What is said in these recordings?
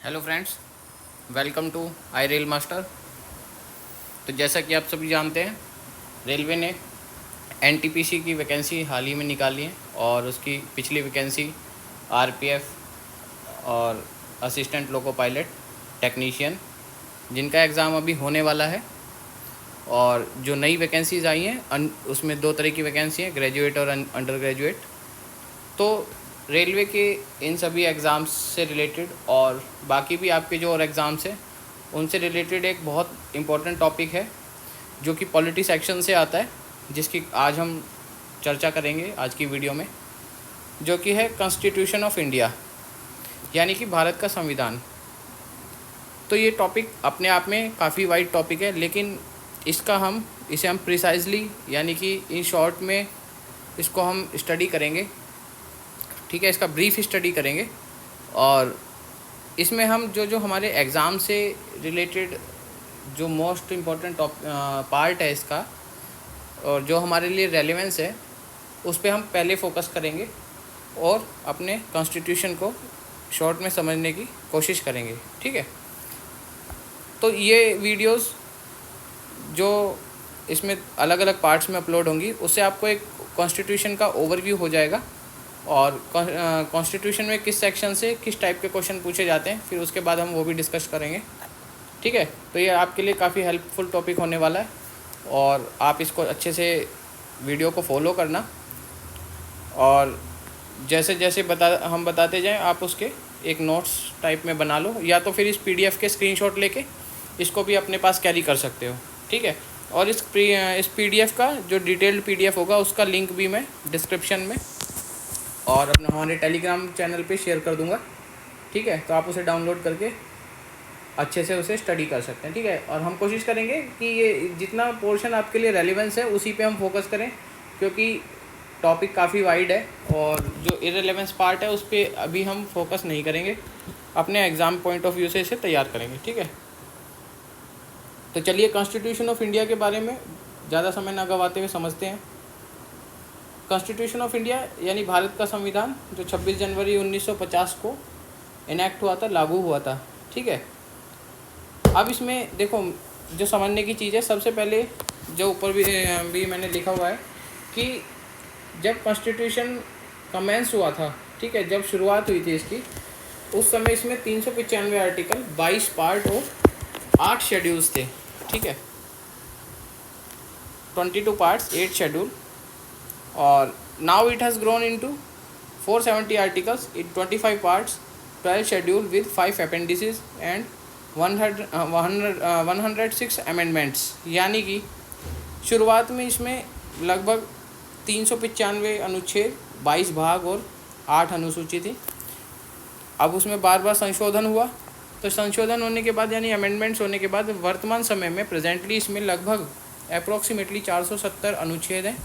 Hello friends, welcome to I Rail Master. तो जैसा कि आप सभी जानते हैं, रेलवे ने एनटीपीसी की वैकेंसी हाल ही में निकाली है और उसकी पिछली वैकेंसी आरपीएफ और असिस्टेंट लोको पायलट टेक्नीशियन, जिनका एग्ज़ाम अभी होने वाला है। और जो नई वैकेंसीज़ आई हैं उसमें दो तरह की वैकेंसी हैं, ग्रेजुएट और अंडर ग्रेजुएट। तो रेलवे के इन सभी एग्ज़ाम्स से रिलेटेड और बाकी भी आपके जो और एग्ज़ाम्स हैं उनसे रिलेटेड एक बहुत इम्पोर्टेंट टॉपिक है जो कि पॉलिटी सेक्शन से आता है, जिसकी आज हम चर्चा करेंगे आज की वीडियो में, जो कि है कॉन्स्टिट्यूशन ऑफ इंडिया, यानी कि भारत का संविधान। तो ये टॉपिक अपने आप में काफ़ी वाइड टॉपिक है, लेकिन इसे हम प्रिसाइजली यानी कि इन शॉर्ट में इसको हम स्टडी करेंगे। ठीक है, इसका ब्रीफ स्टडी करेंगे और इसमें हम जो हमारे एग्ज़ाम से रिलेटेड जो मोस्ट इम्पॉर्टेंट पार्ट है इसका और जो हमारे लिए रेलेवेंस है उस पर हम पहले फोकस करेंगे और अपने कॉन्स्टिट्यूशन को शॉर्ट में समझने की कोशिश करेंगे। ठीक है, तो ये वीडियोस जो इसमें अलग अलग पार्ट्स में अपलोड होंगी उससे आपको एक कॉन्स्टिट्यूशन का ओवरव्यू हो जाएगा और कॉन्स्टिट्यूशन में किस सेक्शन से किस टाइप के क्वेश्चन पूछे जाते हैं, फिर उसके बाद हम वो भी डिस्कस करेंगे। ठीक है, तो ये आपके लिए काफ़ी हेल्पफुल टॉपिक होने वाला है और आप इसको अच्छे से वीडियो को फॉलो करना और जैसे जैसे हम बताते जाएं आप उसके एक नोट्स टाइप में बना लो, या तो फिर इस पीडीएफ के स्क्रीनशॉट लेके इसको भी अपने पास कैरी कर सकते हो। ठीक है, और इस पीडीएफ का जो डिटेल्ड पीडीएफ होगा उसका लिंक भी मैं डिस्क्रिप्शन में और अपना हमारे टेलीग्राम चैनल पे शेयर कर दूंगा। ठीक है, तो आप उसे डाउनलोड करके अच्छे से उसे स्टडी कर सकते हैं। ठीक है, और हम कोशिश करेंगे कि ये जितना पोर्शन आपके लिए रेलेवेंस है उसी पे हम फोकस करें, क्योंकि टॉपिक काफ़ी वाइड है और जो इररिलेवेंस पार्ट है उस पर अभी हम फोकस नहीं करेंगे, अपने एग्ज़ाम पॉइंट ऑफ व्यू से इसे तैयार करेंगे। ठीक है, तो चलिए कॉन्स्टिट्यूशन ऑफ इंडिया के बारे में ज़्यादा समय ना गवाते हुए समझते हैं। कॉन्स्टिट्यूशन ऑफ इंडिया यानी भारत का संविधान जो 26 जनवरी 1950 को इनैक्ट हुआ था, लागू हुआ था। ठीक है, अब इसमें देखो जो समझने की चीज़ है, सबसे पहले जो ऊपर भी मैंने लिखा हुआ है कि जब कॉन्स्टिट्यूशन कमेंस हुआ था, ठीक है, जब शुरुआत हुई थी इसकी, उस समय इसमें 395 आर्टिकल, 22 पार्ट और 8 शेड्यूल्स थे। ठीक है, 22 पार्ट्स, 8 शेड्यूल, और now it has grown into 470 articles in 25 parts, 12 schedule with 5 appendices and 106 amendments. यानी कि शुरुआत में इसमें लगभग 395 अनुच्छेद, 22 भाग और 8 अनुसूची थी। अब उसमें बार बार संशोधन हुआ, तो संशोधन होने के बाद यानी अमेंडमेंट्स होने के बाद वर्तमान समय में प्रेजेंटली इसमें लगभग अप्रोक्सीमेटली 470 अनुच्छेद हैं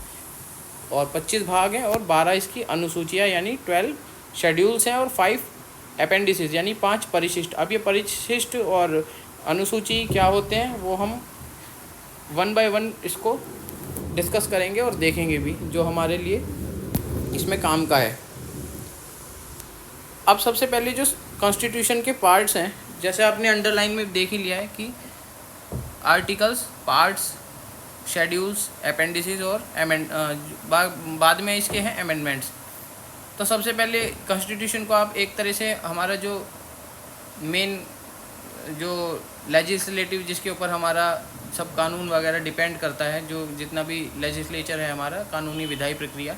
और 25 भाग हैं और 12 इसकी अनुसूचियाँ यानी 12 शेड्यूल्स हैं और 5 अपेंडिसेस यानी 5 परिशिष्ट। अब ये परिशिष्ट और अनुसूची क्या होते हैं वो हम 1 बाय 1 इसको डिस्कस करेंगे और देखेंगे भी, जो हमारे लिए इसमें काम का है। अब सबसे पहले जो कॉन्स्टिट्यूशन के पार्ट्स हैं, जैसे आपने अंडरलाइन में देख ही लिया है कि आर्टिकल्स, पार्ट्स, शेड्यूल्स, अपेंडिसेस और बाद में इसके हैं अमेंडमेंट्स। तो सबसे पहले कॉन्स्टिट्यूशन को आप एक तरह से हमारा जो मेन जो लेजिस्लेटिव जिसके ऊपर हमारा सब कानून वगैरह डिपेंड करता है, जो जितना भी लेजिस्लेचर है हमारा कानूनी विधायी प्रक्रिया,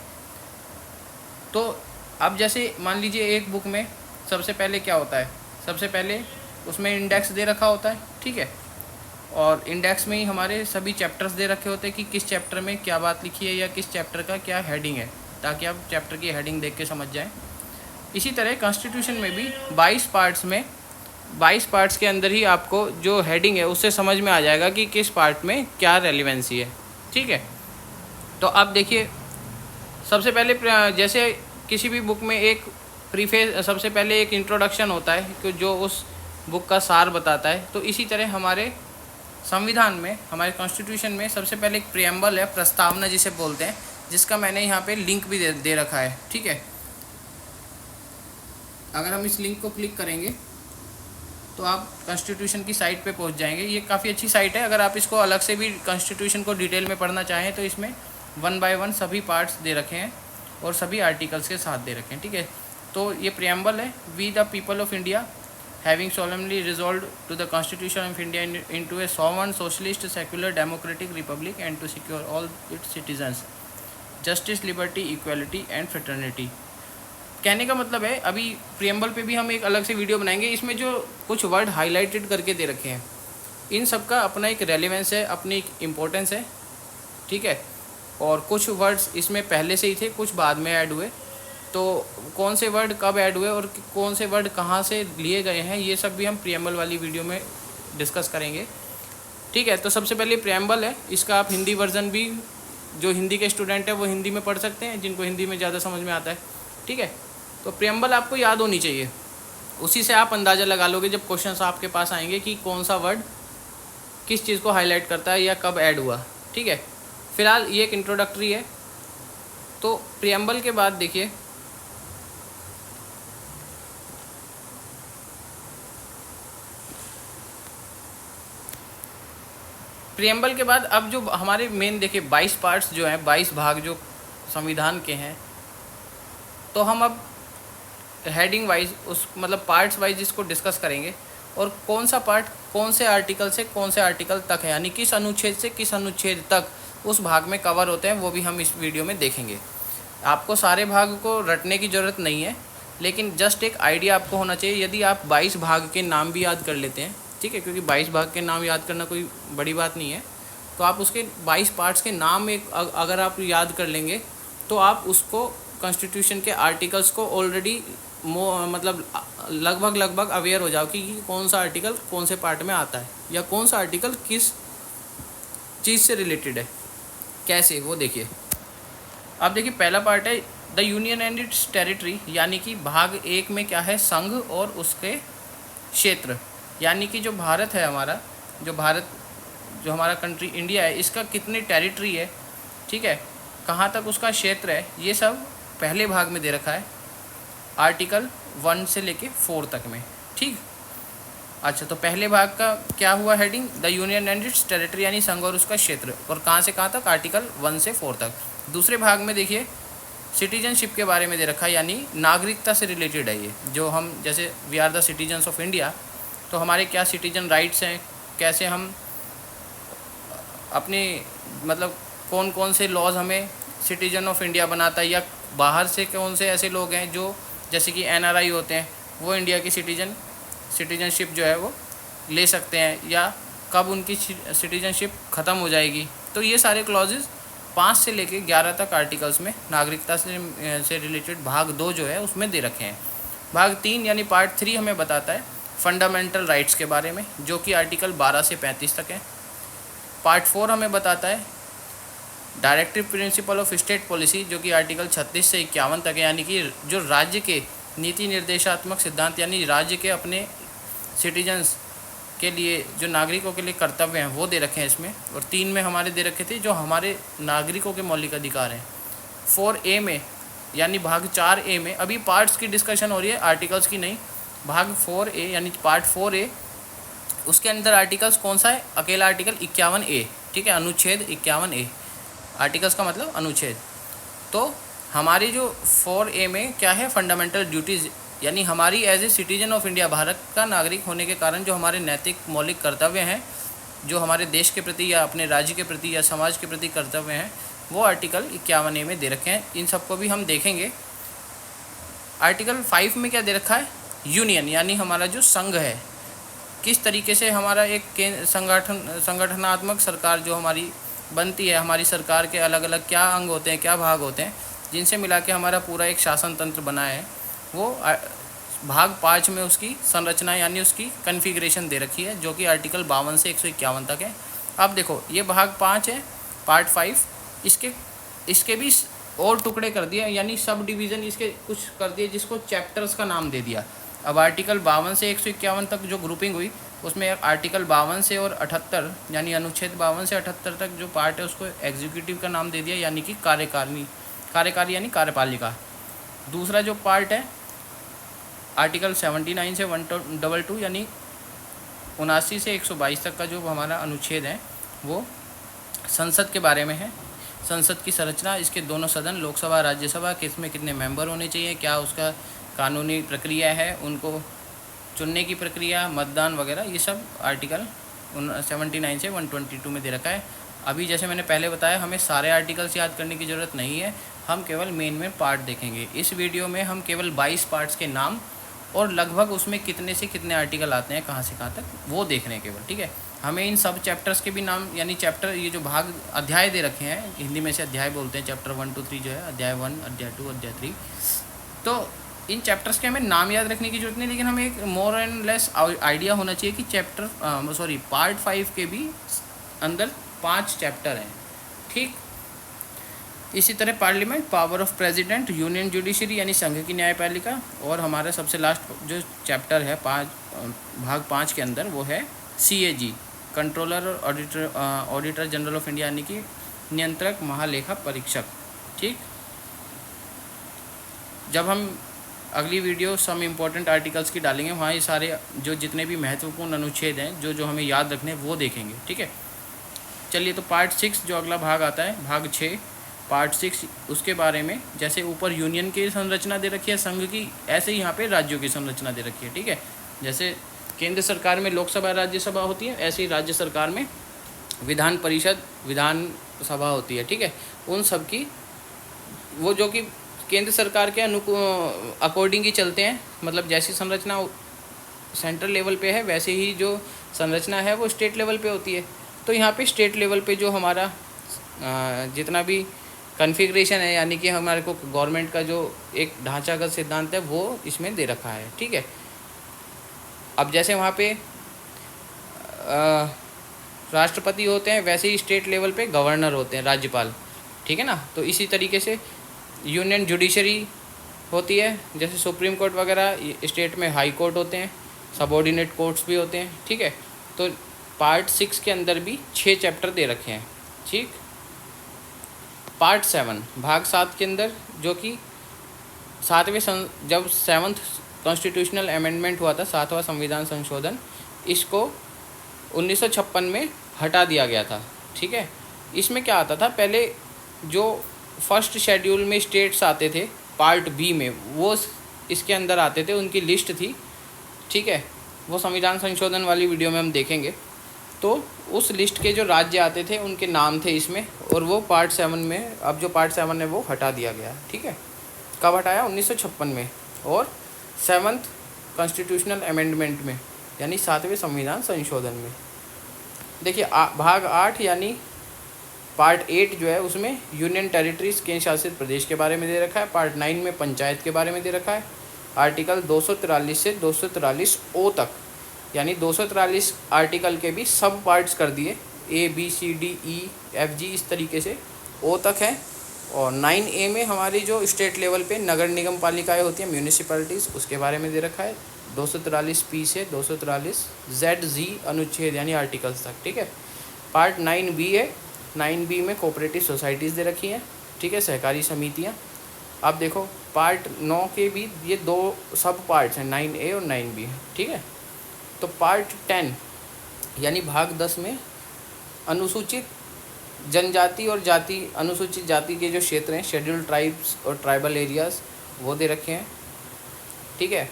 तो अब जैसे मान लीजिए एक बुक में सबसे पहले क्या होता है, सबसे पहले उसमें इंडेक्स दे रखा होता है। ठीक है, और इंडेक्स में ही हमारे सभी चैप्टर्स दे रखे होते हैं कि किस चैप्टर में क्या बात लिखी है या किस चैप्टर का क्या हेडिंग है, ताकि आप चैप्टर की हेडिंग देख के समझ जाएं। इसी तरह कॉन्स्टिट्यूशन में भी 22 पार्ट्स में 22 पार्ट्स के अंदर ही आपको जो हेडिंग है उससे समझ में आ जाएगा कि किस पार्ट में क्या रेलिवेंसी है। ठीक है, तो अब देखिए सबसे पहले जैसे किसी भी बुक में एक प्रीफेस, सबसे पहले एक इंट्रोडक्शन होता है कि जो उस बुक का सार बताता है, तो इसी तरह हमारे संविधान में, हमारे कॉन्स्टिट्यूशन में सबसे पहले एक प्रियम्बल है, प्रस्तावना जिसे बोलते हैं, जिसका मैंने यहाँ पे लिंक भी दे रखा है। ठीक है, अगर हम इस लिंक को क्लिक करेंगे तो आप कॉन्स्टिट्यूशन की साइट पे पहुंच जाएंगे। ये काफ़ी अच्छी साइट है। अगर आप इसको अलग से भी कॉन्स्टिट्यूशन को डिटेल में पढ़ना चाहें तो इसमें 1 बाय 1 सभी पार्ट्स दे रखे हैं और सभी आर्टिकल्स के साथ दे रखे हैं, ठीक है। तो ये प्रियम्बल है। We the people of India having solemnly resolved to the Constitution of India into a sovereign, socialist, secular, democratic republic and to secure all its citizens justice, liberty, equality and fraternity। कहने का मतलब है, अभी preamble पे भी हम एक अलग से वीडियो बनाएंगे। इसमें जो कुछ वर्ड हाईलाइटेड करके दे रखे हैं, इन सब का अपना एक रेलेवेंस है, अपनी एक इम्पोर्टेंस है, ठीक है। और कुछ वर्ड्स इसमें पहले से ही थे, कुछ बाद में ऐड हुए। तो कौन से वर्ड कब ऐड हुए और कौन से वर्ड कहाँ से लिए गए हैं, ये सब भी हम प्रियम्बल वाली वीडियो में डिस्कस करेंगे, ठीक है। तो सबसे पहले प्रियम्बल है। इसका आप हिंदी वर्जन भी, जो हिंदी के स्टूडेंट है वो हिंदी में पढ़ सकते हैं, जिनको हिंदी में ज़्यादा समझ में आता है, ठीक है। तो प्रियम्बल आपको याद होनी चाहिए, उसी से आप अंदाज़ा लगा लोगे जब क्वेश्चन आपके पास आएंगे कि कौन सा वर्ड किस चीज़ को हाईलाइट करता है या कब ऐड हुआ, ठीक है। फिलहाल ये एक इंट्रोडक्टरी है। तो प्रियम्बल के बाद देखिए, प्रियम्बल के बाद अब जो हमारे मेन देखिए 22 पार्ट्स जो हैं, 22 भाग जो संविधान के हैं, तो हम अब हेडिंग वाइज उस मतलब पार्ट्स वाइज इसको डिस्कस करेंगे। और कौन सा पार्ट कौन से आर्टिकल से कौन से आर्टिकल तक है, यानी किस अनुच्छेद से किस अनुच्छेद तक उस भाग में कवर होते हैं, वो भी हम इस वीडियो में देखेंगे। आपको सारे भाग को रटने की ज़रूरत नहीं है, लेकिन जस्ट एक आइडिया आपको होना चाहिए। यदि आप 22 भाग के नाम भी याद कर लेते हैं, ठीक है, क्योंकि 22 भाग के नाम याद करना कोई बड़ी बात नहीं है, तो आप उसके 22 पार्ट्स के नाम एक अगर आप याद कर लेंगे तो आप उसको कॉन्स्टिट्यूशन के आर्टिकल्स को ऑलरेडी मतलब लगभग अवेयर हो जाओ कि कौन सा आर्टिकल कौन से पार्ट में आता है या कौन सा आर्टिकल किस चीज़ से रिलेटेड है, कैसे, वो देखिए। अब देखिए पहला पार्ट है the union and it's territory, यानी कि भाग 1 में क्या है, संघ और उसके क्षेत्र। यानी कि जो भारत है हमारा, जो हमारा कंट्री इंडिया है, इसका कितनी टेरिटरी है, ठीक है, कहाँ तक उसका क्षेत्र है, ये सब पहले भाग में दे रखा है आर्टिकल 1 से लेके 4 तक में, ठीक। अच्छा, तो पहले भाग का क्या हुआ heading, the union and it's territory, यानी संघ और उसका क्षेत्र, और कहाँ से कहाँ तक, आर्टिकल 1 से 4 तक। दूसरे भाग में देखिए सिटीजनशिप के बारे में दे रखा है, यानी नागरिकता से रिलेटेड है ये। जो हम जैसे we are the citizens of India, तो हमारे क्या सिटीजन राइट्स हैं, कैसे हम अपने मतलब कौन कौन से लॉज हमें सिटीजन ऑफ इंडिया बनाता है, या बाहर से कौन से ऐसे लोग हैं जो जैसे कि NRI होते हैं, वो इंडिया की सिटीजनशिप जो है वो ले सकते हैं, या कब उनकी सिटीजनशिप ख़त्म हो जाएगी। तो ये सारे क्लॉजेज 5 से लेके 11 तक आर्टिकल्स में नागरिकता से रिलेटेड भाग 2 जो है उसमें दे रखे हैं। भाग 3 यानी पार्ट 3 हमें बताता है फंडामेंटल राइट्स के बारे में, जो कि आर्टिकल 12 से 35 तक है। पार्ट 4 हमें बताता है directive principle of state policy, जो कि आर्टिकल 36 से 51 तक है, यानी कि जो राज्य के नीति निर्देशात्मक सिद्धांत, यानी राज्य के अपने सिटीजन्स के लिए, जो नागरिकों के लिए कर्तव्य हैं, वो दे रखे हैं इसमें। और 3 में हमारे दे रखे थे जो हमारे नागरिकों के मौलिक अधिकार हैं। 4A में यानी भाग 4A में अभी पार्ट्स की डिस्कशन हो रही है, आर्टिकल्स की नहीं। भाग 4A यानी पार्ट 4A, उसके अंदर आर्टिकल्स कौन सा है, अकेला आर्टिकल 51A, ठीक है, अनुच्छेद 51A। आर्टिकल्स का मतलब अनुच्छेद। तो हमारी जो 4A में क्या है, फंडामेंटल ड्यूटीज़, यानी हमारी as a citizen of India, Bharat का नागरिक होने के कारण जो हमारे नैतिक मौलिक कर्तव्य हैं, जो हमारे देश के प्रति या अपने राज्य के प्रति या समाज के प्रति कर्तव्य हैं, वो आर्टिकल 51A में दे रखे हैं। इन सबको भी हम देखेंगे। आर्टिकल 5 में क्या दे रखा है, यूनियन, यानी हमारा जो संघ है, किस तरीके से हमारा एक संगठनात्मक सरकार जो हमारी बनती है, हमारी सरकार के अलग अलग क्या अंग होते हैं, क्या भाग होते हैं, जिनसे मिला के हमारा पूरा एक शासन तंत्र बना है, वो भाग 5 में उसकी संरचना यानी उसकी कन्फिग्रेशन दे रखी है, जो कि आर्टिकल 52 से 151 तक है। अब देखो ये भाग 5 है, पार्ट 5, इसके भी और टुकड़े कर दिए, यानी सब डिवीज़न इसके कुछ कर दिए, जिसको चैप्टर्स का नाम दे दिया। अब आर्टिकल 52 से 151 तक जो ग्रुपिंग हुई, उसमें आर्टिकल 52 से और 78 यानी अनुच्छेद 52 से 78 तक जो पार्ट है उसको एग्जीक्यूटिव का नाम दे दिया, यानी कि कार्यकारी यानी कार्यपालिका। दूसरा जो पार्ट है आर्टिकल 79 से 122 यानी 79 से 122 तक का जो हमारा अनुच्छेद है वो संसद के बारे में है। संसद की संरचना, इसके दोनों सदन, लोकसभा राज्यसभा, किसमें कितने मेंबर होने चाहिए, क्या उसका कानूनी प्रक्रिया है, उनको चुनने की प्रक्रिया, मतदान वगैरह, ये सब आर्टिकल 79 से 122 में दे रखा है। अभी जैसे मैंने पहले बताया, हमें सारे आर्टिकल्स याद करने की ज़रूरत नहीं है, हम केवल मेन पार्ट देखेंगे। इस वीडियो में हम केवल 22 पार्ट्स के नाम और लगभग उसमें कितने से कितने आर्टिकल आते हैं, कहाँ से कहाँ तक, वो देख रहे हैं केवल। ठीक है, हमें इन सब चैप्टर्स के भी नाम, यानी चैप्टर, ये जो भाग अध्याय दे रखे हैं, हिंदी में से अध्याय बोलते हैं, चैप्टर 1 2 3 जो है, अध्याय 1, अध्याय 2, अध्याय 3। तो इन चैप्टर्स के हमें नाम याद रखने की जरूरत नहीं, लेकिन हमें एक मोर एंड लेस आइडिया होना चाहिए कि पार्ट 5 के भी अंदर 5 चैप्टर हैं। ठीक, इसी तरह parliament, power of president, union judiciary यानी संघ की न्यायपालिका, और हमारा सबसे लास्ट जो चैप्टर है भाग 5 के अंदर, वो है CAG, कंट्रोलर और ऑडिटर जनरल ऑफ इंडिया, यानी कि नियंत्रक महालेखा परीक्षक। ठीक, जब हम अगली वीडियो सम इम्पोर्टेंट आर्टिकल्स की डालेंगे, वहाँ ये सारे जो जितने भी महत्वपूर्ण अनुच्छेद हैं जो हमें याद रखने वो देखेंगे। ठीक है, चलिए, तो पार्ट 6 जो अगला भाग आता है, भाग 6 पार्ट 6, उसके बारे में, जैसे ऊपर यूनियन की संरचना दे रखी है संघ की, ऐसे ही यहाँ पे राज्यों की संरचना दे रखी है। ठीक है, जैसे केंद्र सरकार में लोकसभा राज्यसभा होती है, ऐसे ही राज्य सरकार में विधान परिषद विधानसभा होती है। ठीक है, उन सब की वो जो कि केंद्र सरकार के अकॉर्डिंग ही चलते हैं, मतलब जैसी संरचना सेंट्रल लेवल पे है वैसे ही जो संरचना है वो स्टेट लेवल पे होती है। तो यहाँ पे स्टेट लेवल पे जो हमारा जितना भी कॉन्फ़िगरेशन है, यानी कि हमारे को गवर्नमेंट का जो एक ढांचागत सिद्धांत है वो इसमें दे रखा है। ठीक है, अब जैसे वहाँ पे राष्ट्रपति होते हैं, वैसे ही स्टेट लेवल पे गवर्नर होते हैं, राज्यपाल। ठीक है ना, तो इसी तरीके से यूनियन जुडिशरी होती है, जैसे सुप्रीम कोर्ट वगैरह, स्टेट में हाई कोर्ट होते हैं, सबऑर्डिनेट कोर्ट्स भी होते हैं। ठीक है, तो पार्ट 6 के अंदर भी 6 चैप्टर दे रखे हैं। ठीक, पार्ट 7 भाग 7 के अंदर, जो कि जब 7th कॉन्स्टिट्यूशनल अमेंडमेंट हुआ था, 7वां संविधान संशोधन, इसको 1956 में हटा दिया गया था। ठीक है, इसमें क्या आता था, पहले जो फर्स्ट शेड्यूल में स्टेट्स आते थे पार्ट बी में, वो इसके अंदर आते थे, उनकी लिस्ट थी। ठीक है, वो संविधान संशोधन वाली वीडियो में हम देखेंगे। तो उस लिस्ट के जो राज्य आते थे उनके नाम थे इसमें, और वो पार्ट 7 में, अब जो पार्ट 7 है वो हटा दिया गया। ठीक है, कब हटाया, 1956 में, और 7th कॉन्स्टिट्यूशनल अमेंडमेंट में, यानी 7वें संविधान संशोधन में। देखिए, भाग 8 यानी पार्ट 8 जो है, उसमें यूनियन टेरिटरीज, केंद्र शासित प्रदेश के बारे में दे रखा है। पार्ट 9 में पंचायत के बारे में दे रखा है। आर्टिकल 243 से 243 ओ तक, यानी 243 आर्टिकल के भी सब पार्ट्स कर दिए, ABCDEFG इस तरीके से ओ तक है। और 9A में हमारी जो स्टेट लेवल पे नगर निगम पालिकाएँ होती हैं, म्यूनिसिपैलिटीज़, उसके बारे में दे रखा है 243P से 243ZZ अनुच्छेद यानी आर्टिकल्स तक। ठीक है, पार्ट 9B है, 9B में कोऑपरेटिव सोसाइटीज़ दे रखी हैं। ठीक है, सहकारी समितियाँ। अब देखो, पार्ट 9 के भी ये 2 सब पार्ट्स हैं, 9A और 9B। ठीक है, तो पार्ट 10 यानी भाग 10 में अनुसूचित जनजाति और अनुसूचित जाति के जो क्षेत्र हैं, शेड्यूल्ड ट्राइब्स और ट्राइबल एरियाज़, वो दे रखे हैं। ठीक है,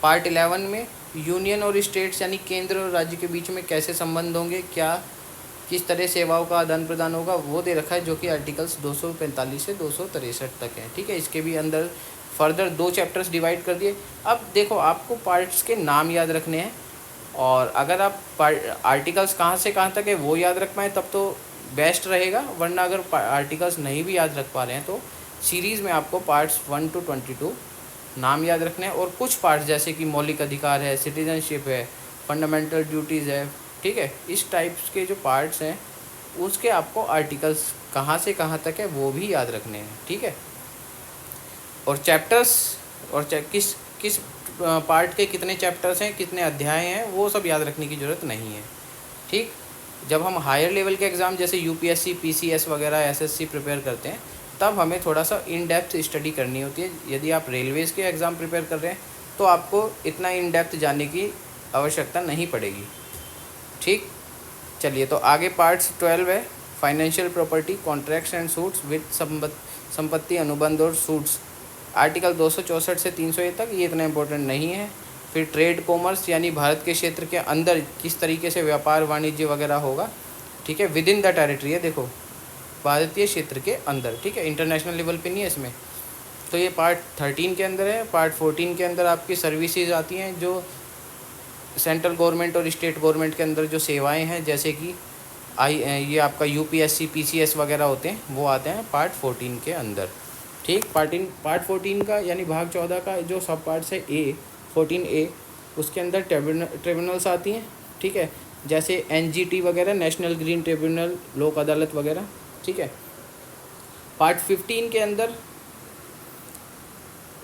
पार्ट 11 में यूनियन और स्टेट्स यानी केंद्र और राज्य के बीच में कैसे संबंध होंगे, किस तरह सेवाओं का आदान प्रदान होगा, वो दे रखा है, जो कि आर्टिकल्स 245 से 263 तक है। ठीक है, इसके भी अंदर फर्दर 2 चैप्टर्स डिवाइड कर दिए। अब देखो, आपको पार्ट्स के नाम याद रखने हैं, और अगर आप आर्टिकल्स कहाँ से कहाँ तक है वो याद रख पाएँ तब तो बेस्ट रहेगा, वरना अगर आर्टिकल्स नहीं भी याद रख पा रहे हैं तो सीरीज़ में आपको पार्ट्स 1 to 22 नाम याद रखने हैं, और कुछ पार्ट्स जैसे कि मौलिक अधिकार है, सिटीजनशिप है, फंडामेंटल ड्यूटीज़ है। ठीक है, इस टाइप्स के जो पार्ट्स हैं उसके आपको आर्टिकल्स कहाँ से कहाँ तक है वो भी याद रखने हैं। ठीक है, और चैप्टर्स और किस पार्ट के कितने चैप्टर्स हैं, कितने अध्याय हैं, वो सब याद रखने की ज़रूरत नहीं है। ठीक, जब हम हायर लेवल के एग्ज़ाम जैसे UPSC PCS वगैरह SSC प्रिपेयर करते हैं, तब हमें थोड़ा सा इन डेप्थ स्टडी करनी होती है। यदि आप रेलवेज़ के एग्ज़ाम प्रिपेयर कर रहे हैं तो आपको इतना इन डेप्थ जाने की आवश्यकता नहीं पड़ेगी। ठीक, चलिए तो आगे पार्ट्स 12 है, financial property, contracts and suits with संपत्ति अनुबंध और सूट्स। आर्टिकल 264 से 300 तक ये इतना इम्पोर्टेंट नहीं है। फिर ट्रेड कॉमर्स यानी भारत के क्षेत्र के अंदर किस तरीके से व्यापार वाणिज्य वगैरह होगा। ठीक है, विद इन द टेरिटरी है, देखो भारतीय क्षेत्र के अंदर। ठीक है, इंटरनेशनल लेवल पे नहीं है इसमें। तो ये पार्ट 13 के अंदर है। पार्ट 14 के अंदर आपकी सर्विसेज आती हैं, जो सेंट्रल गवर्नमेंट और स्टेट गवर्नमेंट के अंदर जो सेवाएं हैं, जैसे कि ये आपका यूपीएससी पीसीएस वगैरह होते हैं, वो आते हैं पार्ट 14 के अंदर। ठीक, पार्ट 14 का यानी भाग 14 का जो सब पार्ट्स है A14A, उसके अंदर ट्रिब्यूनल्स आती हैं। ठीक है, जैसे एनजीटी वगैरह, नेशनल ग्रीन ट्रिब्यूनल, लोक अदालत वगैरह। ठीक है, पार्ट 15 के अंदर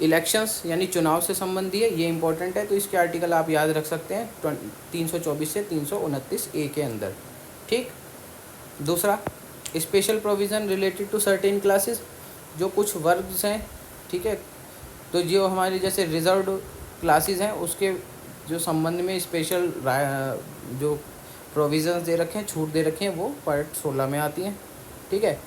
इलेक्शंस यानी चुनाव से संबंधी है, ये इंपॉर्टेंट है, तो इसके आर्टिकल आप याद रख सकते हैं 324 से 329A के अंदर। ठीक, दूसरा special provision related to certain classes, जो कुछ वर्ग हैं। ठीक है, तो जो हमारे जैसे रिजर्व्ड क्लासेस हैं, उसके जो संबंध में स्पेशल जो प्रोविज़न्स दे रखे हैं, छूट दे रखे हैं, वो पार्ट 16 में आती हैं। ठीक है,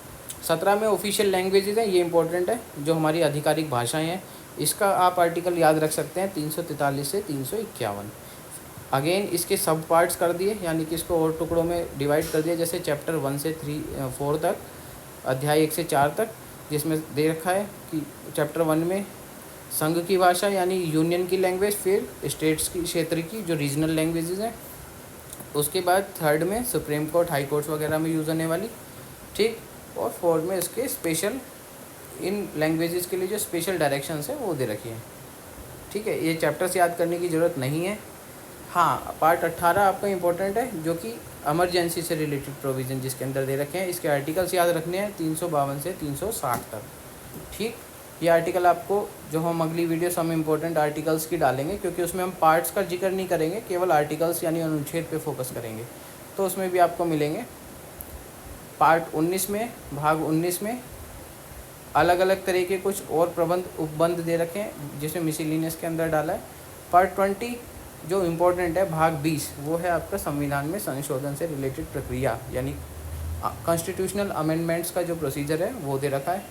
17 में ऑफिशियल लैंग्वेजेस हैं, ये इंपॉर्टेंट है, जो हमारी आधिकारिक भाषाएं हैं। इसका आप आर्टिकल याद रख सकते हैं 343 से 351। अगेन इसके सब पार्ट्स कर दिए, यानी कि इसको और टुकड़ों में डिवाइड कर दिया, जैसे चैप्टर 1 से 4 तक, अध्याय 1 से 4 तक, जिसमें दे रखा है कि चैप्टर 1 में संघ की भाषा यानी यूनियन की लैंग्वेज, फिर स्टेट्स की, क्षेत्र की जो रीजनल लैंग्वेजेस हैं, उसके बाद 3rd में सुप्रीम कोर्ट, हाई कोर्ट्स वगैरह में यूज़ होने वाली। ठीक, और 4th में इसके स्पेशल, इन लैंग्वेजेस के लिए जो स्पेशल डायरेक्शंस है वो दे रखी हैं। ठीक है, ये चैप्टर्स याद करने की ज़रूरत नहीं है। हाँ, पार्ट 18 आपका इंपॉर्टेंट है, जो कि इमरजेंसी से रिलेटेड प्रोविज़न जिसके अंदर दे रखे हैं। इसके आर्टिकल्स याद रखने हैं 352 से 360 तक। ठीक, ये आर्टिकल आपको, जो हम अगली वीडियोस हम इंपॉर्टेंट आर्टिकल्स की डालेंगे, क्योंकि उसमें हम पार्ट्स का जिक्र नहीं करेंगे, केवल आर्टिकल्स यानी अनुच्छेद पे फोकस करेंगे, तो उसमें भी आपको मिलेंगे। पार्ट 19 में, भाग 19 में अलग अलग तरह के कुछ और प्रबंध उपबंध दे रखे हैं, जिसमें मिसलिनियस के अंदर डाला है। पार्ट 20 जो इम्पोर्टेंट है, भाग 20, वो है आपका संविधान में संशोधन से रिलेटेड प्रक्रिया, यानी कॉन्स्टिट्यूशनल अमेंडमेंट्स का जो प्रोसीजर है वो दे रखा है।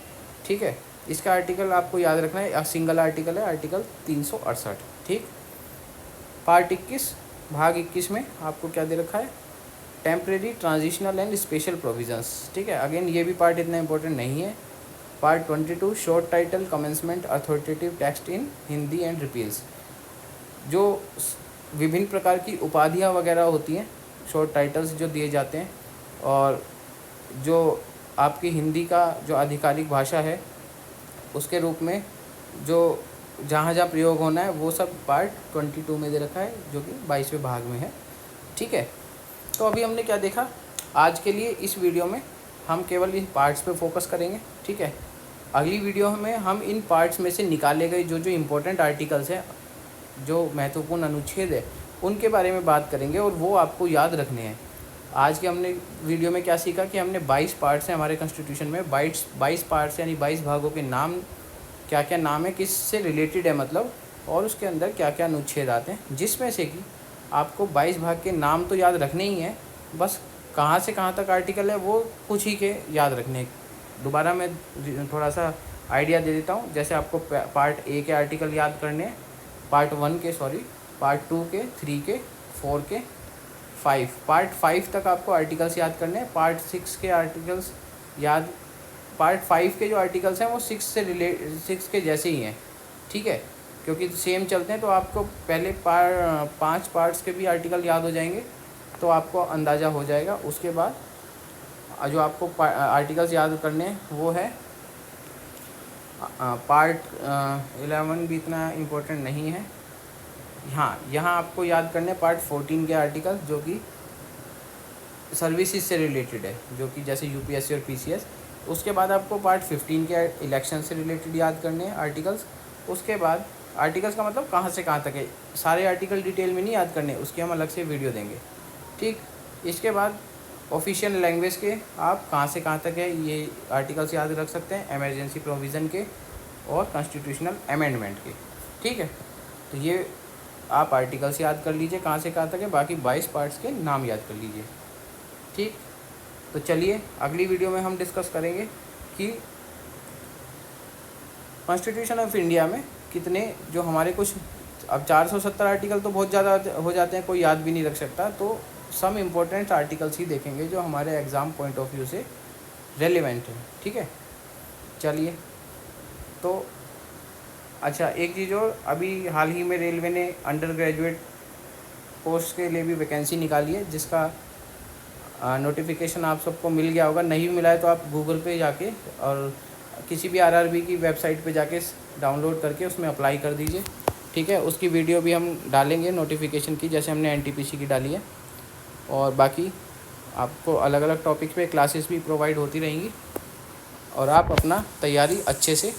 ठीक है, इसका आर्टिकल आपको याद रखना है, सिंगल आर्टिकल है, आर्टिकल 368। ठीक, पार्ट 21, भाग 21 में आपको क्या दे रखा है, temporary, transitional and special provisions. ठीक है, अगेन ये भी पार्ट इतना इंपॉर्टेंट नहीं है। Part 22, short title, commencement, authoritative text in Hindi and repeals, जो विभिन्न प्रकार की उपाधियाँ वगैरह होती हैं, शॉर्ट टाइटल्स जो दिए जाते हैं, और जो आपकी हिंदी का जो आधिकारिक भाषा है उसके रूप में जो जहाँ जहाँ प्रयोग होना है, वो सब पार्ट 22 में दे रखा है, जो कि 22वें भाग में है। ठीक है, तो अभी हमने क्या देखा, आज के लिए इस वीडियो में हम केवल इन पार्ट्स पे फोकस करेंगे। ठीक है, अगली वीडियो में हम इन पार्ट्स में से निकाले गए जो जो इम्पोर्टेंट आर्टिकल्स हैं, जो महत्वपूर्ण अनुच्छेद है, उनके बारे में बात करेंगे, और वो आपको याद रखने हैं। आज के हमने वीडियो में क्या सीखा कि हमने 22 पार्ट्स हैं हमारे कॉन्स्टिट्यूशन में, 22 पार्ट्स यानी 22 भागों के नाम, क्या क्या नाम है, किससे रिलेटेड है मतलब, और उसके अंदर क्या क्या अनुच्छेद आते हैं, जिसमें से कि आपको 22 भाग के नाम तो याद रखने ही हैं, बस कहाँ से कहाँ तक आर्टिकल है वो कुछ ही के याद रखने। दोबारा मैं थोड़ा सा आइडिया दे देता हूँ, जैसे आपको पार्ट ए के आर्टिकल याद करने हैं, पार्ट 1 के, पार्ट 2 के, 3 के, 4 के, 5, पार्ट 5 तक आपको आर्टिकल्स याद करने हैं। पार्ट 6 के आर्टिकल्स याद, पार्ट 5 के जो आर्टिकल्स हैं वो 6 के जैसे ही हैं। ठीक है, क्योंकि सेम चलते हैं, तो आपको पहले 5 पार्ट्स के भी आर्टिकल याद हो जाएंगे, तो आपको अंदाज़ा हो जाएगा। उसके बाद जो आपको आर्टिकल्स याद करने हैं वो है पार्ट 11 भी इतना इम्पोर्टेंट नहीं है। हाँ, यहाँ आपको याद करने पार्ट 14 के आर्टिकल, जो कि सर्विसेज से रिलेटेड है, जो कि जैसे यूपीएससी और पीसीएस। उसके बाद आपको पार्ट 15 के इलेक्शन से रिलेटेड याद करने हैं आर्टिकल्स। उसके बाद आर्टिकल्स का मतलब कहाँ से कहाँ तक है, सारे आर्टिकल डिटेल में नहीं याद करने, उसकी हम अलग से वीडियो देंगे। ठीक, इसके बाद ऑफिशियल लैंग्वेज के आप कहाँ से कहाँ तक है ये आर्टिकल्स याद रख सकते हैं, इमरजेंसी प्रोविज़न के और कॉन्स्टिट्यूशनल अमेंडमेंट के। ठीक है, तो ये आप आर्टिकल्स याद कर लीजिए कहाँ से कहाँ तक है, बाकी 22 पार्ट्स के नाम याद कर लीजिए। ठीक, तो चलिए अगली वीडियो में हम डिस्कस करेंगे कि कॉन्स्टिट्यूशन ऑफ इंडिया में कितने जो हमारे कुछ, अब 470 आर्टिकल तो बहुत ज़्यादा हो जाते हैं, कोई याद भी नहीं रख सकता, तो सम इम्पोर्टेंट आर्टिकल्स ही देखेंगे जो हमारे एग्ज़ाम पॉइंट ऑफ व्यू से रेलिवेंट है। ठीक है, चलिए। तो अच्छा, एक चीज़ और, अभी हाल ही में रेलवे ने अंडर ग्रेजुएट पोस्ट के लिए भी वैकेंसी निकाली है, जिसका नोटिफिकेशन आप सबको मिल गया होगा। नहीं मिला है तो आप गूगल पे जाके और किसी भी आरआरबी की वेबसाइट पे जाके डाउनलोड करके उसमें अप्लाई कर दीजिए। ठीक है, उसकी वीडियो भी हम डालेंगे नोटिफिकेशन की, जैसे हमने एनटीपीसी की डाली है। और बाकी आपको अलग अलग टॉपिक पे क्लासेस भी प्रोवाइड होती रहेंगी, और आप अपना तैयारी अच्छे से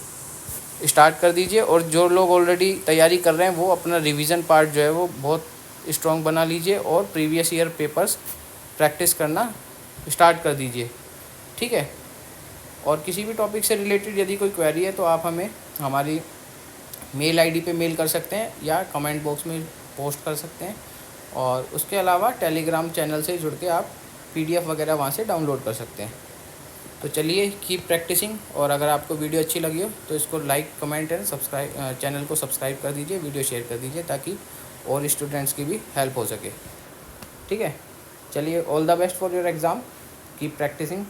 स्टार्ट कर दीजिए। और जो लोग ऑलरेडी तैयारी कर रहे हैं वो अपना रिवीजन पार्ट जो है वो बहुत स्ट्रॉन्ग बना लीजिए, और प्रीवियस ईयर पेपर्स प्रैक्टिस करना स्टार्ट कर दीजिए। ठीक है, और किसी भी टॉपिक से रिलेटेड यदि कोई क्वेरी है तो आप हमें हमारी मेल आईडी पे मेल कर सकते हैं या कमेंट बॉक्स में पोस्ट कर सकते हैं। और उसके अलावा टेलीग्राम चैनल से जुड़ के आप पीडीएफ वगैरह वहाँ से डाउनलोड कर सकते हैं। तो चलिए, कीप प्रैक्टिसिंग। और अगर आपको वीडियो अच्छी लगी हो तो इसको like, comment and subscribe, channel को सब्सक्राइब कर दीजिए, वीडियो शेयर कर दीजिए, ताकि और स्टूडेंट्स की भी हेल्प हो सके। ठीक है, चलिए, all the best for your exam, keep practising.